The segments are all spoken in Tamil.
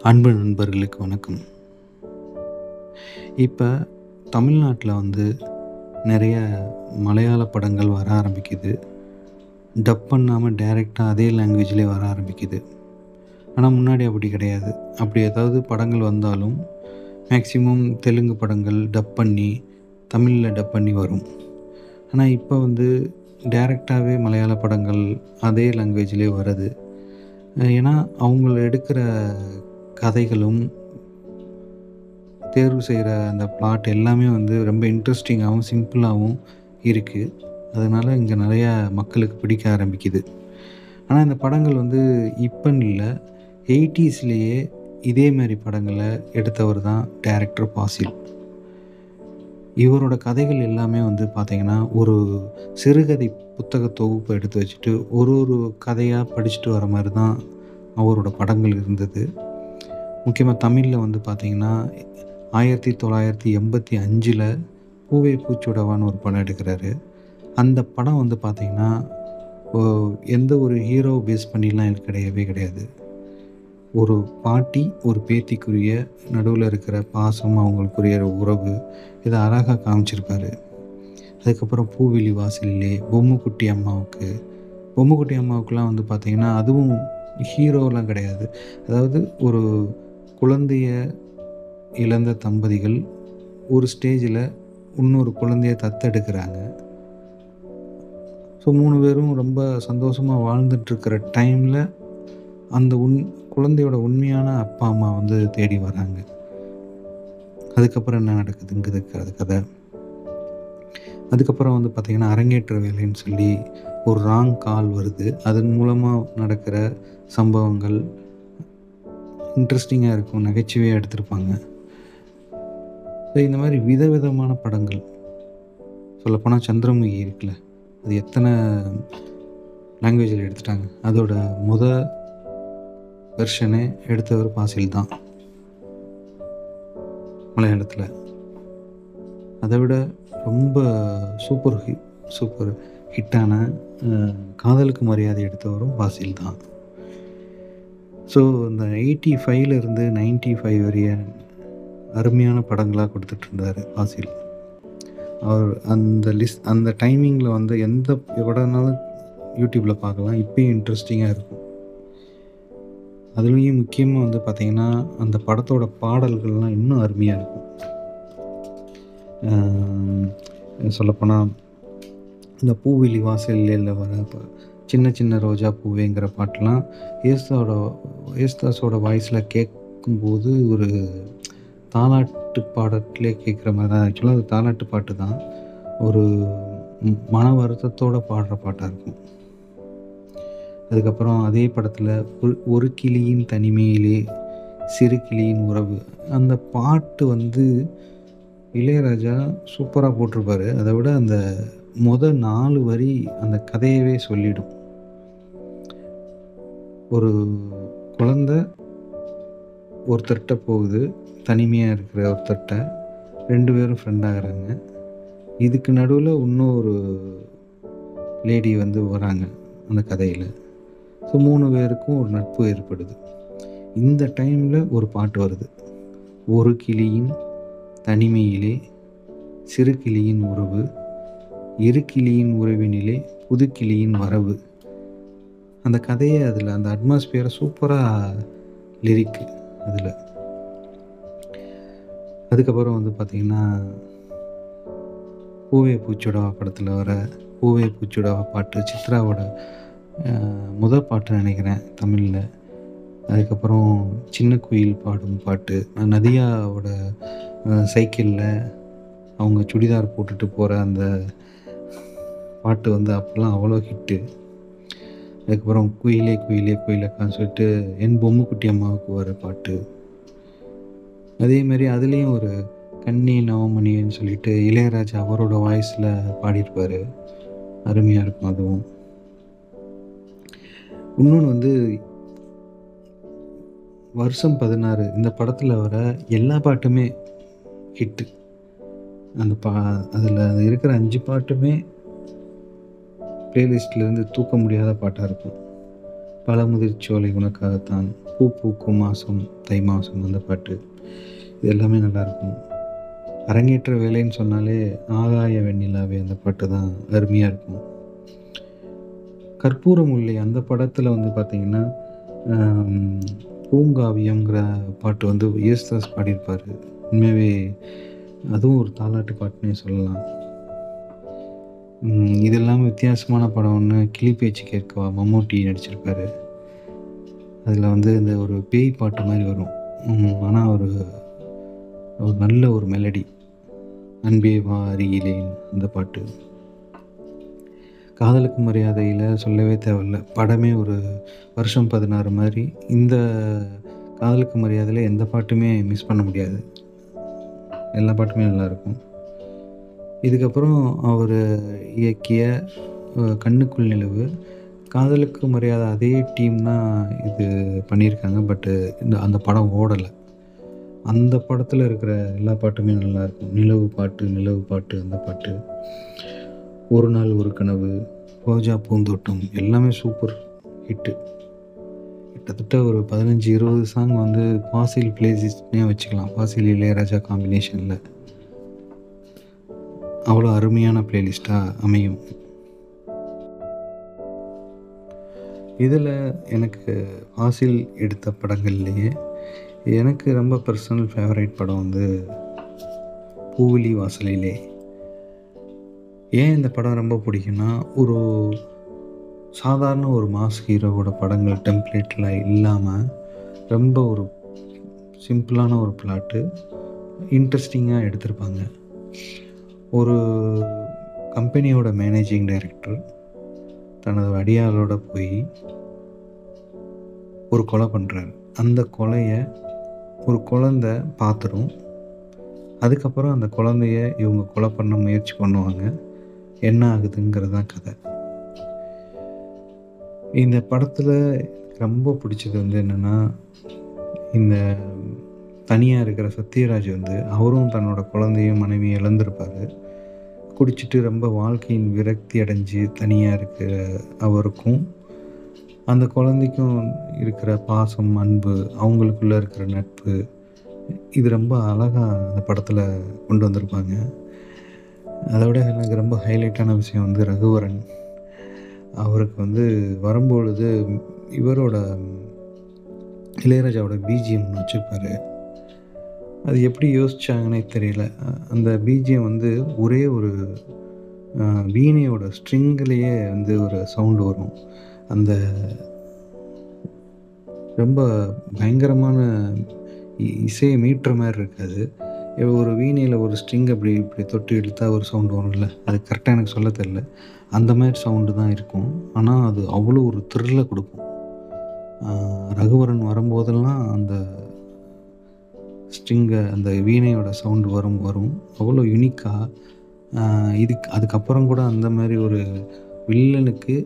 அன்பு நண்பர்களுக்கு வணக்கம். இப்போ தமிழ்நாட்டில் நிறைய மலையாள படங்கள் வர ஆரம்பிக்குது. டப் பண்ணாமல் டைரெக்டாக அதே லாங்குவேஜ்லேயே வர ஆரம்பிக்குது. ஆனால் முன்னாடி அப்படி கிடையாது. அப்படி ஏதாவது படங்கள் வந்தாலும் மேக்ஸிமம் தெலுங்கு படங்கள் டப் பண்ணி தமிழில் டப் பண்ணி வரும். ஆனால் இப்போ டைரெக்டாகவே மலையாள படங்கள் அதே லாங்குவேஜ்லேயே வருது. ஏன்னா அவங்கள எடுக்கிற கதைகளும் தேர்வு செய்கிற அந்த பிளாட் எல்லாமே ரொம்ப இன்ட்ரெஸ்டிங்காகவும் சிம்பிளாகவும் இருக்குது. அதனால் இங்கே நிறையா மக்களுக்கு பிடிக்க ஆரம்பிக்குது. ஆனால் இந்த படங்கள் இப்போன்னு இல்லை, 80ஸ்லேயே இதே மாதிரி படங்களை எடுத்தவர் தான் டைரக்டர் ஃபாசில். இவரோட கதைகள் எல்லாமே பார்த்திங்கன்னா ஒரு சிறுகதை புத்தக தொகுப்பை எடுத்து வச்சுட்டு ஒரு கதையாக படிச்சுட்டு வர மாதிரி தான் அவரோட படங்கள் இருந்தது. முக்கியமாக தமிழில் பார்த்திங்கன்னா 1985 பூவே பூச்சூடவான்னு ஒரு படம் எடுக்கிறாரு. அந்த படம் பார்த்திங்கன்னா எந்த ஒரு ஹீரோ பேஸ் பண்ணிலாம் கிடையவே கிடையாது. ஒரு பாட்டி ஒரு பேத்திக்குரிய நடுவில் இருக்கிற பாசம், அவங்களுக்குரிய உறவு, இதை அழகாக காமிச்சிருப்பார். அதுக்கப்புறம் பூவிழி வாசலிலே, பொம்முக்குட்டி அம்மாவுக்குலாம் பார்த்திங்கன்னா அதுவும் ஹீரோலாம் கிடையாது. அதாவது ஒரு குழந்தைய இழந்த தம்பதிகள் ஒரு ஸ்டேஜில் இன்னொரு குழந்தைய தத்தெடுக்கிறாங்க. ஸோ 3 பேரும் ரொம்ப சந்தோஷமாக வாழ்ந்துட்டுருக்கிற டைமில் அந்த குழந்தையோட உண்மையான அப்பா அம்மா தேடி வராங்க. அதுக்கப்புறம் என்ன நடக்குதுங்கிறது கதை. அதுக்கப்புறம் பார்த்திங்கன்னா அரங்கேற்ற வேலைன்னு சொல்லி ஒரு ராங் கால் வருது. அதன் மூலமாக நடக்கிற சம்பவங்கள் இன்ட்ரெஸ்டிங்காக இருக்கும், நகைச்சுவையாக எடுத்திருப்பாங்க. ஸோ இந்த மாதிரி விதவிதமான படங்கள், சொல்லப்போனால் சந்திரமுகி இருக்குல்ல, அது எத்தனை லாங்குவேஜில் எடுத்துட்டாங்க. அதோட வெர்ஷனே எடுத்தவர் ஃபாசில் தான் மலையாளத்தில். அதை விட ரொம்ப சூப்பர் ஹிட்டான காதலுக்கு மரியாதை எடுத்தவரும் ஃபாசில் தான். ஸோ இந்த 85லேருந்து 95 வரைய அருமையான படங்களாக கொடுத்துட்ருந்தார் ஃபாசில். அவர் அந்த டைமிங்கில் எந்த படம்னாலும் யூடியூப்பில் பார்க்கலாம். இப்போயும் இன்ட்ரெஸ்டிங்காக இருக்கும். அதுலேயும் முக்கியமாக பார்த்திங்கன்னா அந்த படத்தோட பாடல்கள்லாம் இன்னும் அருமையாக இருக்கும். சொல்லப்போனால் இந்த பூவிழி வாசலில் வர சின்ன சின்ன ரோஜா பூவேங்கிற பாட்டெலாம் ஏசுதாஸோட வாய்ஸில் கேட்கும்போது ஒரு தாலாட்டு பாடலே கேட்குற மாதிரி தான். ஆக்சுவலாக அது தாலாட்டு பாட்டு தான். ஒரு மன வருத்தத்தோடு பாடுற பாட்டாக இருக்கும். அதுக்கப்புறம் அதே படத்தில் ஒரு கிளியின் தனிமையிலே சிறு கிளியின் உறவு, அந்த பாட்டு இளையராஜா சூப்பராக போட்டிருப்பார். அதை விட அந்த 4 வரி அந்த கதையவே சொல்லிடும். ஒரு குழந்தை ஒருத்தர்கிட்ட போகுது, தனிமையாக இருக்கிற ஒருத்தர்கிட்ட, 2 பேரும் ஃப்ரெண்டாகிறாங்க. இதுக்கு நடுவில் இன்னொரு லேடி வராங்க அந்த கதையில். ஸோ 3 பேருக்கும் ஒரு நட்பு ஏற்படுது. இந்த டைமில் ஒரு பாட்டு வருது, ஒரு கிளியின் தனிமையிலே சிறு கிளியின் உறவு, இரு கிளியின் உறவினிலே புது கிளியின் வரவு. அந்த கதையை அதில் அந்த அட்மாஸ்பியரை சூப்பராக லிரிக்கு அதில். அதுக்கப்புறம் பார்த்திங்கன்னா பூவே பூச்சூடவா படத்தில் வர பூவே பூச்சூடவா பாட்டு சித்ராவோட முதல் பாட்டு நினைக்கிறேன் தமிழில். அதுக்கப்புறம் சின்ன குயில் பாடும் பாட்டு, நதியாவோட சைக்கிளில் அவங்க சுடிதார் போட்டுட்டு போகிற அந்த பாட்டு அப்போல்லாம் அவ்வளோ ஹிட்டு. அதுக்கப்புறம் குயிலே குயிலே குயிலக்கான்னு சொல்லிட்டு என் பொம்முக்குட்டி அம்மாவுக்கு வர பாட்டு. அதேமாரி அதுலேயும் ஒரு கண்ணி நவமணின்னு சொல்லிட்டு இளையராஜா அவரோட வாய்ஸில் பாடியிருப்பார். அருமையாக இருக்கும் அதுவும். இன்னொன்று வருஷம் 16 இந்த படத்தில் வர எல்லா பாட்டுமே ஹிட்டு. அதில் இருக்கிற 5 பாட்டுமே ப்ளேலிஸ்ட்லேருந்து தூக்க முடியாத பாட்டாக இருக்கும். பழமுதிர்ச்சோலை உனக்காகத்தான், பூ பூக்கும் மாதம் தை மாதம் அந்த பாட்டு, இது எல்லாமே நல்லாயிருக்கும். அரங்கேற்ற வேலைன்னு சொன்னாலே ஆகாய வெண்ணிலாவே அந்த பாட்டு தான் அருமையாக இருக்கும். கற்பூர முல்லை அந்த படத்தில் வந்து பார்த்திங்கன்னா பூங்காவியம்ங்கிற பாட்டு வந்து யேசுதாஸ் பாடியிருப்பார். உண்மையாகவே அதுவும் ஒரு தாலாட்டு பாட்டுன்னே சொல்லலாம். இது இல்லாமல் வித்தியாசமான படம் ஒன்று கிளி பேச்சு கேட்கவா, மம்முட்டி நடிச்சிருப்பார். அதில் வந்து இந்த ஒரு பேய் பாட்டு மாதிரி வரும். ஆனால் ஒரு நல்ல ஒரு மெலடி, அன்பே வா அருகிலேன் அந்த பாட்டு. காதலுக்கு மரியாதையில் சொல்லவே தேவையில்ல, படமே ஒரு வருஷம் 16 மாதிரி. இந்த காதலுக்கு மரியாதையில் எந்த பாட்டுமே மிஸ் பண்ண முடியாது, எல்லா பாட்டுமே நல்லாயிருக்கும். இதுக்கப்புறம் அவர் இயக்கிய கண்ணுக்குள் நிலவு, காதலுக்கு மரியாதை அதே டீம் தான் இது பண்ணியிருக்காங்க. பட்டு அந்த படம் ஓடலை. அந்த படத்தில் இருக்கிற எல்லா பாட்டுமே நல்லாயிருக்கும். நிலவு பாட்டு அந்த பாட்டு, ஒரு நாள் ஒரு கனவு, ரோஜா பூந்தோட்டம் எல்லாமே சூப்பர் ஹிட்டு. கிட்டத்தட்ட ஒரு 15-20 சாங் வந்து ஃபாசில் பிளேலிஸ்ட்னே வச்சுக்கலாம். ஃபாசில் இளையராஜா காம்பினேஷனில் அவ்வளோ அருமையான பிளேலிஸ்ட்டாக அமையும். இதில் எனக்கு ஃபாசில் எடுத்த படங்கள்லேயே எனக்கு ரொம்ப பர்சனல் ஃபேவரைட் படம் வந்து பூவிலி வாசலிலே. ஏன் இந்த படம் ரொம்ப பிடிக்குன்னா, ஒரு சாதாரண ஒரு மாஸ் ஹீரோவோட படங்கள் டெம்ப்ளேட்டில் இல்லாமல் ரொம்ப ஒரு சிம்பிளான ஒரு பிளாட்டு, இன்ட்ரெஸ்டிங்காக எடுத்திருப்பாங்க. ஒரு கம்பெனியோட மேனேஜிங் டைரக்டர் தனது அடியாளோட போய் ஒரு கொலை பண்ணுறாரு. அந்த கொலையை ஒரு குழந்தை பார்த்துரும். அதுக்கப்புறம் அந்த குழந்தைய இவங்க கொலை பண்ண முயற்சி பண்ணுவாங்க. என்ன ஆகுதுங்கிறது தான் கதை. இந்த படத்தில் ரொம்ப பிடிச்சது வந்து என்னென்னா, இந்த தனியாக இருக்கிற சத்யராஜ் வந்து அவரும் தன்னோட குழந்தையும் மனைவியும் இழந்திருப்பார். குடிச்சிட்டு ரொம்ப வாழ்க்கையின் விரக்தி அடைஞ்சு தனியாக இருக்கிற அவருக்கும் அந்த குழந்தைக்கும் இருக்கிற பாசம், அன்பு, அவங்களுக்குள்ளே இருக்கிற நட்பு, இது ரொம்ப அழகாக அந்த படத்தில் கொண்டு வந்திருப்பாங்க. அதோட எனக்கு ரொம்ப ஹைலைட்டான விஷயம் வந்து ரகுவரன். அவருக்கு வந்து வரும்பொழுது இவரோட இளையராஜாவோட பிஜிஎம் வச்சுருப்பார். அது எப்படி யோசிச்சாங்கன்னே தெரியல. அந்த பிஜிஎம் வந்து ஒரே ஒரு வீணையோட ஸ்ட்ரிங்கிலேயே வந்து ஒரு சவுண்டு வரும். அந்த ரொம்ப பயங்கரமான இசையை மீட்டுற மாதிரி இருக்காது. ஒரு வீணையில் ஒரு ஸ்ட்ரிங் இப்படி தொட்டு இழுத்தா ஒரு சவுண்டு வரும்ல, அது கரெக்டாக எனக்கு சொல்ல தெரியல. அந்த மாதிரி சவுண்டு தான் இருக்கும். ஆனால் அது அவ்வளோ ஒரு த்ரில்லை கொடுக்கும். ரகுவரன் வரும்போதெல்லாம் அந்த ஸ்ட்ரிங்கை, அந்த வீணையோட சவுண்டு வரும் அவ்வளோ யூனிக்காக. அதுக்கப்புறம் கூட அந்த மாதிரி ஒரு வில்லனுக்கு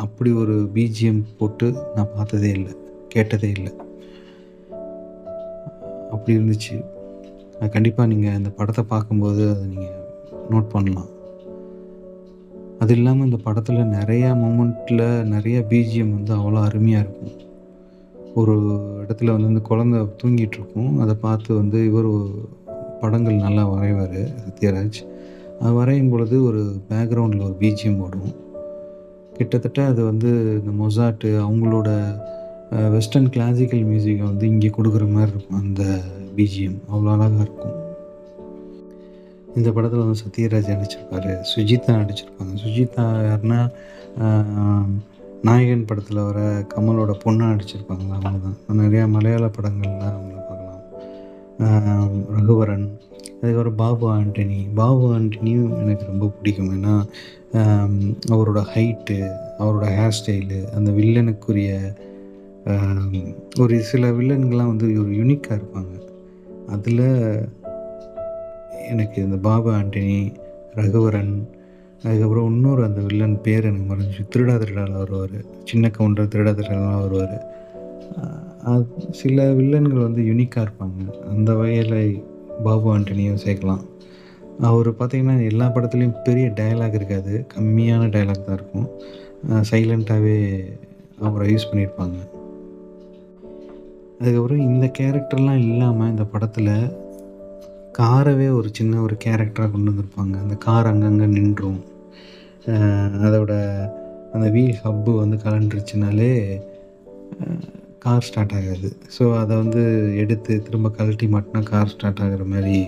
அப்படி ஒரு பிஜிஎம் போட்டு நான் பார்த்ததே இல்லை, கேட்டதே இல்லை. அப்படி இருந்துச்சு. கண்டிப்பாக நீங்கள் இந்த படத்தை பார்க்கும்போது அதை நீங்கள் நோட் பண்ணலாம். அது இல்லாமல் இந்த படத்தில் நிறையா மொமெண்ட்டில் நிறைய பிஜிஎம் வந்து அவ்வளோ அருமையாக இருக்கும். ஒரு இடத்துல வந்து இந்த குழந்தை தூங்கிட்டுருக்கும், அதை பார்த்து வந்து இவர் படங்கள் நல்லா வரைவார் சத்யராஜ். அது வரையும் பொழுது ஒரு பேக்ரவுண்டில் ஒரு பிஜிஎம் ஓடும். கிட்டத்தட்ட அது வந்து இந்த மொசாட்டு அவங்களோட வெஸ்டர்ன் கிளாசிக்கல் மியூசிக்கை வந்து இங்கே கொடுக்குற மாதிரி இருக்கும். அந்த பிஜிஎம் அவ்வளோ அழகாக இருக்கும். இந்த படத்தில் வந்து சத்யராஜ் நடிச்சிருப்பார், சுஜிதா நடிச்சிருப்பாங்க. சுஜிதா யாருன்னா, நாயகன் படத்தில் வர கமலோட பொண்ணாக நடிச்சிருப்பாங்க, அவங்க தான். நிறையா மலையாள படங்களில் அவங்கள பார்க்கலாம். ரகுவரன், அதுக்கப்புறம் பாபு ஆண்டனியும் எனக்கு ரொம்ப பிடிக்கும். ஏன்னா அவரோட ஹைட்டு, அவரோட ஹேர் ஸ்டைலு, அந்த வில்லனுக்குரிய ஒரு சில வில்லன்கள்லாம் வந்து ஒரு யூனிக்காக இருப்பாங்க. அதில் எனக்கு இந்த பாபு ஆண்டனி, ரகுவரன், அதுக்கப்புறம் இன்னொரு அந்த வில்லன் பேர் எனக்கு மறந்துச்சு, திருடாவில் வருவார், சின்ன கவுண்டர் திருடாவில் வருவார். சில வில்லன்கள் வந்து யூனிக்காக இருப்பாங்க. அந்த வகையில் பாபு ஆண்டனியும் சேர்க்கலாம். அவர் பார்த்திங்கன்னா எல்லா படத்துலேயும் பெரிய டயலாக் இருக்காது, கம்மியான டயலாக் தான் இருக்கும். சைலண்ட்டாகவே அவரை யூஸ் பண்ணியிருப்பாங்க. அதுக்கப்புறம் இந்த கேரக்டர்லாம் இல்லாமல் இந்த படத்தில் காரவே ஒரு சின்ன ஒரு கேரக்டராக கொண்டு வந்திருப்பாங்க. அந்த கார் அங்கங்கே நின்றும். அதோட அந்த வீல் ஹப்பு வந்து கழண்டுருச்சுனாலே கார் ஸ்டார்ட் ஆகாது. ஸோ அதை வந்து எடுத்து திரும்ப கழட்டி மாட்டினா கார் ஸ்டார்ட் ஆகிற மாதிரி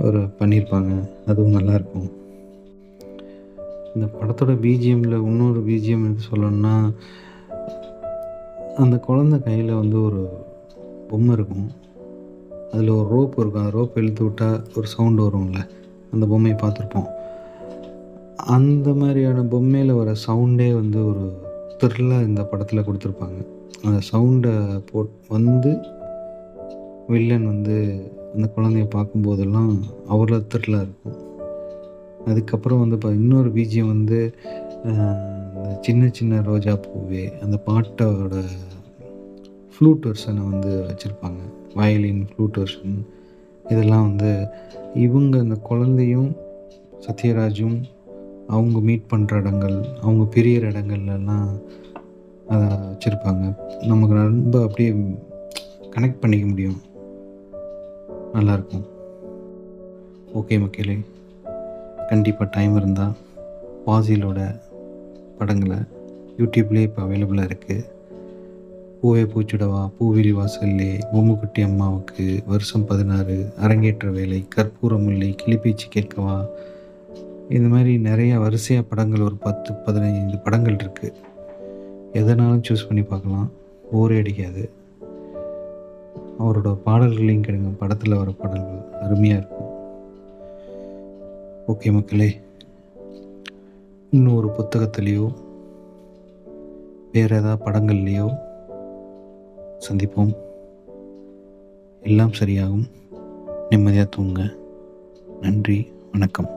ஒரு பண்ணியிருப்பாங்க. அதுவும் நல்லாயிருக்கும். இந்த படத்தோட பிஜிஎம்மில் இன்னொரு பிஜிஎம் எது சொல்லணும்னா, அந்த குழந்தை கையில் வந்து ஒரு பொம்மை இருக்கும். அதில் ஒரு ரோப் இருக்கும். அந்த ரோப் இழுத்து விட்டால் ஒரு சவுண்டு வரும்ல, அந்த பொம்மையை பார்த்துருப்போம். அந்த மாதிரியான பொம்மையில் வர சவுண்டே வந்து ஒரு த்ரில்லாக இந்த படத்தில் கொடுத்துருப்பாங்க. அந்த சவுண்டை வந்து வில்லன் வந்து அந்த குழந்தைய பார்க்கும்போதெல்லாம் அவ்வளோ த்ரில்லாக இருக்கும். அதுக்கப்புறம் வந்து இன்னொரு பிஜிஎம் வந்து இந்த சின்ன சின்ன ரோஜா பூவே அந்த பாட்டோட ஃப்ளூட் வெர்ஷனை வந்து வச்சுருப்பாங்க. வயலின் ஃப்ளூட் வெர்ஷன் இதெல்லாம் வந்து இவங்க அந்த குழந்தையும் சத்யராஜும் அவங்க மீட் பண்ணுற இடங்கள், அவங்க பிரியிற இடங்கள்லாம் அதை வச்சுருப்பாங்க. நமக்கு ரொம்ப அப்படியே கனெக்ட் பண்ணிக்க முடியும். நல்லாயிருக்கும். ஓகே மக்களே, கண்டிப்பாக டைம் இருந்தால் ஃபாசிலோட படங்களை யூடியூப்லேயே இப்போ அவைலபிளாக இருக்குது. பூவே பூச்சுடவா, பூவிழி வாசல்லே, பொம்முக்குட்டி அம்மாவுக்கு, வருஷம் 16, அரங்கேற்ற வேலை, கற்பூர முல்லை, கிளிப்பீச்சு கேட்கவா, இந்த மாதிரி நிறையா வரிசையாக படங்கள் ஒரு 10-15 படங்கள் இருக்குது. எதனாலும் சூஸ் பண்ணி பார்க்கலாம், போரே அடிக்காது. அவரோட பாடல்களையும் கேளுங்க, படத்தில் வர பாடல்கள் அருமையாக இருக்கும். ஓகே மக்களே, இன்னும் ஒரு புத்தகத்துலேயோ வேறு ஏதாவது படங்கள்லேயோ சந்திப்போம். எல்லாம் சரியாகும். நிம்மதியாக தூங்க. நன்றி, வணக்கம்.